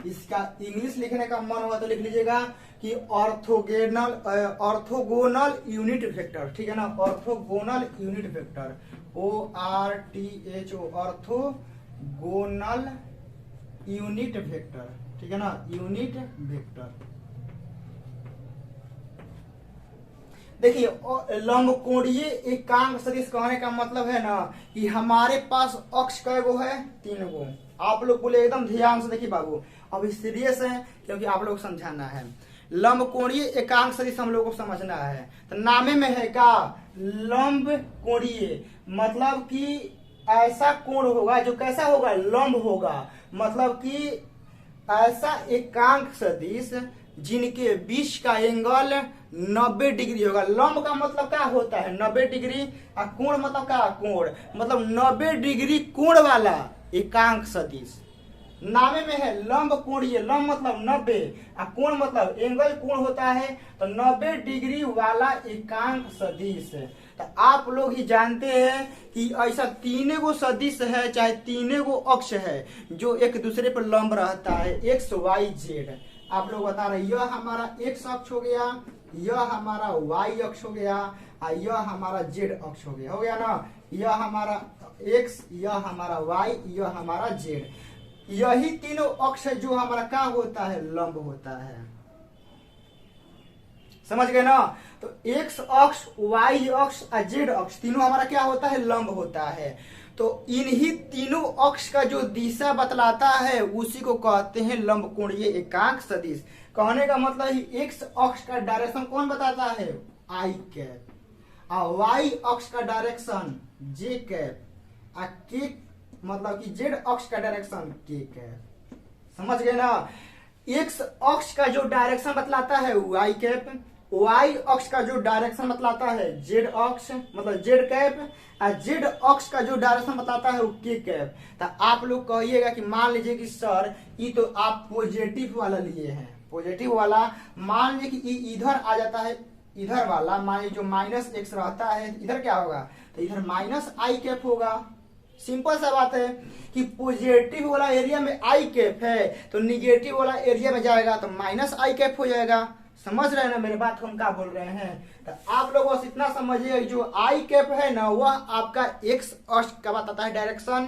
इसका इंग्लिश लिखने का मन हुआ तो लिख लीजिएगा कि ऑर्थोगोनल यूनिट वेक्टर, ठीक है ना, orthogonal unit vector, ORTHO, orthogonal unit vector, ठीक है ना, यूनिट वेक्टर। देखिए लंबकोणीय एकांक सदिश कहने का मतलब है ना कि हमारे पास अक्ष कै गो है? 3 गो। आप लोग बोले एकदम ध्यान से देखिए बाबू, अभी सीरियस है क्योंकि आप लोग समझाना है। लंबकोणीय एकांक सदिश हम लोग को समझना है, तो नामे में है का लंब कोणीय, मतलब कि ऐसा कोण होगा जो कैसा होगा, लंब होगा। मतलब कि ऐसा एकांक सदिश जिनके बीच का एंगल 90 डिग्री होगा। लंब का मतलब क्या होता है, 90 डिग्री। और कोण मतलब क्या, कोण मतलब 90 डिग्री कोण वाला एकांक सदिश। नामे में है लंब कोणीय, लंब मतलब 90 और कोण मतलब एंगल कोण होता है, तो 90 डिग्री वाला एकांक सदिश। तो आप लोग ही जानते हैं कि ऐसा तीन गो सदिश है, चाहे तीन गो अक्ष है जो एक दूसरे पर लंब रहता है, एक्स वाई जेड। आप लोग बता रहे यह हमारा एक्स अक्ष हो गया, यह हमारा वाई अक्ष हो गया और यह हमारा जेड अक्ष हो गया ना। यह हमारा एक्स, यह हमारा वाई, यह हमारा जेड। यही तीनों अक्ष है जो हमारा क्या होता है, लंब होता है। समझ गए ना। तो एक्स अक्ष, वाई अक्ष और जेड अक्ष तीनों हमारा क्या होता है, लंब होता है। तो इन्हीं तीनों अक्ष का जो दिशा बतलाता है उसी को कहते हैं लंब कोणीय एकांक सदिश। कहने का मतलब ही एक्स अक्ष का डायरेक्शन कौन बताता है, आई कैप, और वाई अक्ष का डायरेक्शन जे कैप, और के मतलब कि जेड अक्ष का डायरेक्शन के कैप। समझ गए ना। एक्स अक्ष का जो डायरेक्शन बतलाता है वाई कैप, वाई अक्ष का जो डायरेक्शन बतलाता है जेड अक्ष मतलब जेड कैप, और जेड अक्ष का जो डायरेक्शन बताता है वो के कैप। तो आप लोग कहिएगा कि मान लीजिए कि सर ये तो आप पॉजिटिव वाला लिए हैं, पॉजिटिव वाला मान लीजिए कि इधर आ जाता है, इधर वाला मान लीजिए जो माइनस एक्स रहता है इधर क्या होगा, तो इधर माइनस आई कैप होगा। सिंपल सा बात है कि पॉजिटिव वाला एरिया में आई कैप है तो निगेटिव वाला एरिया में जाएगा तो माइनस आई कैप हो जाएगा। समझ रहे हैं ना मेरे बात को, हम क्या बोल रहे हैं। तो आप लोग बस इतना समझिए जो आई कैप है ना वह आपका एक्स अक्ष का बताता है डायरेक्शन,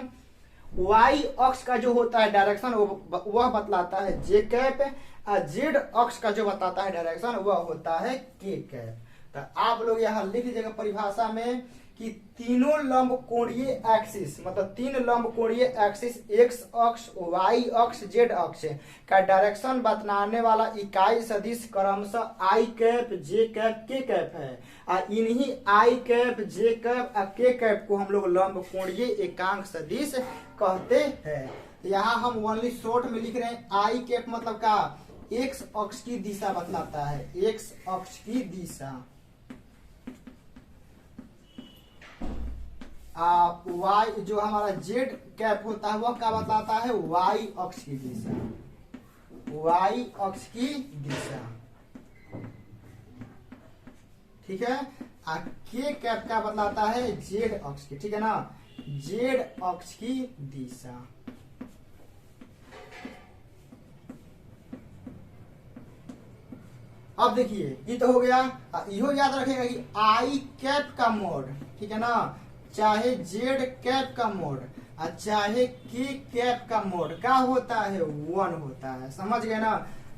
वाई अक्ष का जो होता है डायरेक्शन वह बतलाता है जे कैप, और जेड अक्ष का जो बताता है डायरेक्शन वह होता है के कैप। तो आप लोग यहाँ लिख लीजिएगा परिभाषा में कि तीनों लंब कोणीय एक्सिस मतलब तीन लंब कोणीय एक्सिस एक्स अक्ष, वाई अक्ष, जेड अक्ष का डायरेक्शन बतलाने वाला इकाई सदिश क्रमशः आई कैप, जे कैप, के कैप है। और इन्हीं आई कैप, जे कैप और के कैप को हम लोग लंब कोणीय एकांक सदिश कहते हैं। यहाँ हम ओनली शॉर्ट में लिख रहे हैं आई कैप मतलब का एक्स अक्ष की दिशा बतलाता है, एक्स अक्ष की दिशा। वाई जो हमारा जेड कैप होता है वह क्या बताता है, वाई अक्ष की दिशा, वाई अक्ष की दिशा। ठीक है। के कैप क्या बताता है, जेड अक्ष की, ठीक है ना, जेड अक्ष की दिशा। अब देखिए ये तो हो गया। यो याद रखेगा कि आई कैप का मोड, ठीक है ना, चाहे जेड कैप का मोड और चाहे के कैप का मोड क्या होता है, 1 होता है। समझ गए ना।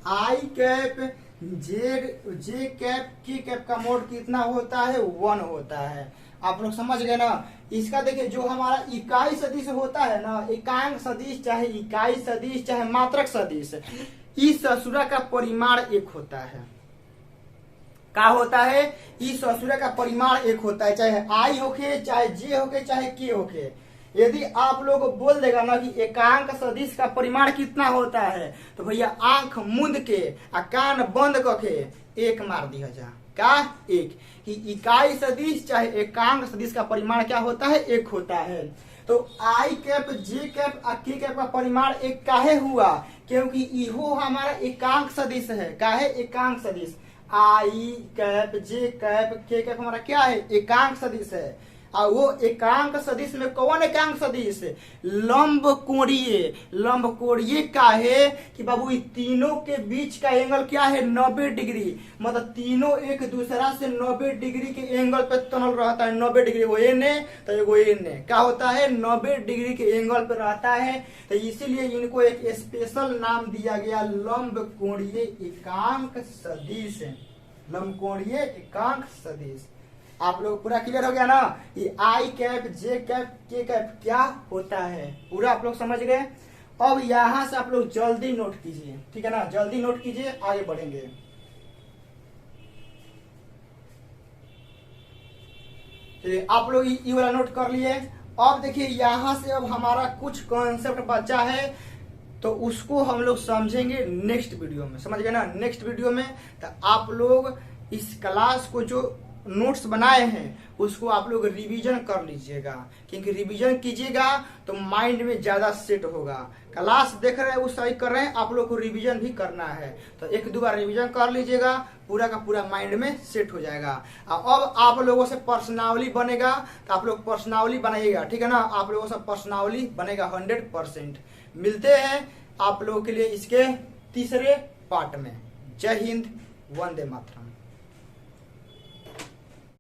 आई कैप, जेड, जे कैप, के कैप का मोड कितना होता है, 1 होता है। आप लोग समझ गए ना। इसका देखिए जो हमारा इकाई सदिश होता है ना, एकांक सदिश चाहे इकाई सदिश चाहे मात्रक सदिश, इस ससुरा का परिमाण एक होता है। क्या होता है, इस ससुरा का परिमाण एक होता है, चाहे आई होके, चाहे जे होके, चाहे के होके। यदि आप लोग बोल देगा ना कि एकांक सदिश का परिमाण कितना होता है, तो भैया आंख मूंद के आ कान बंद करके एक मार दिया जा। क्या एक, कि इकाई सदिश चाहे एकांक सदिश का परिमाण क्या होता है, एक होता है। तो आई कैप, जे कैप और के कैप का परिमाण एक काहे हुआ, क्योंकि इहो हमारा एकांक सदिश है। काहे एकांक सदिश, आई कैप, जे कैप, के कैप हमारा क्या है, एकांक सदिश है। और वो एकांक सदिश में कौन एकांक सदिश, लंब कोणीय। लंब कोणीय का है कि बाबू तीनों के बीच का एंगल क्या है, 90 डिग्री। मतलब तीनों एक दूसरा से 90 डिग्री के एंगल पे तनल रहता है। 90 डिग्री, वो एने तो एगो एने क्या होता है, 90 डिग्री के एंगल पे रहता है। तो इसीलिए इनको एक स्पेशल नाम दिया गया, लंब कोणीय एकांक सदिश। लंब कोणीय एकांक सदिश। आप लोग पूरा क्लियर हो गया ना, ये आई कैप, जे कैप, के कैप क्या होता है, पूरा आप लोग समझ गए। अब यहां से आप लोग जल्दी नोट कीजिए, ठीक है ना, जल्दी नोट कीजिए, आगे बढ़ेंगे। तो आप लोग ये वाला नोट कर लिए। अब देखिए यहाँ से अब हमारा कुछ कॉन्सेप्ट बचा है, तो उसको हम लोग समझेंगे नेक्स्ट वीडियो में, समझ गए ना। नेक्स्ट वीडियो में तो आप लोग इस क्लास को जो नोट्स बनाए हैं उसको आप लोग रिवीजन कर लीजिएगा, क्योंकि रिवीजन कीजिएगा तो माइंड में ज्यादा सेट होगा। क्लास देख रहे हैं उस सही कर रहे हैं, आप लोग को रिवीजन भी करना है, तो एक दो बार रिवीजन कर लीजिएगा, पूरा का पूरा माइंड में सेट हो जाएगा। अब आप लोगों से पर्सनावली बनेगा, तो आप लोग पर्सनावली बनाइएगा, ठीक है ना। आप लोगों से पर्सनावली बनेगा 100%। मिलते हैं आप लोगों के लिए इसके तीसरे पार्ट में। जय हिंद, वंदे मातरम।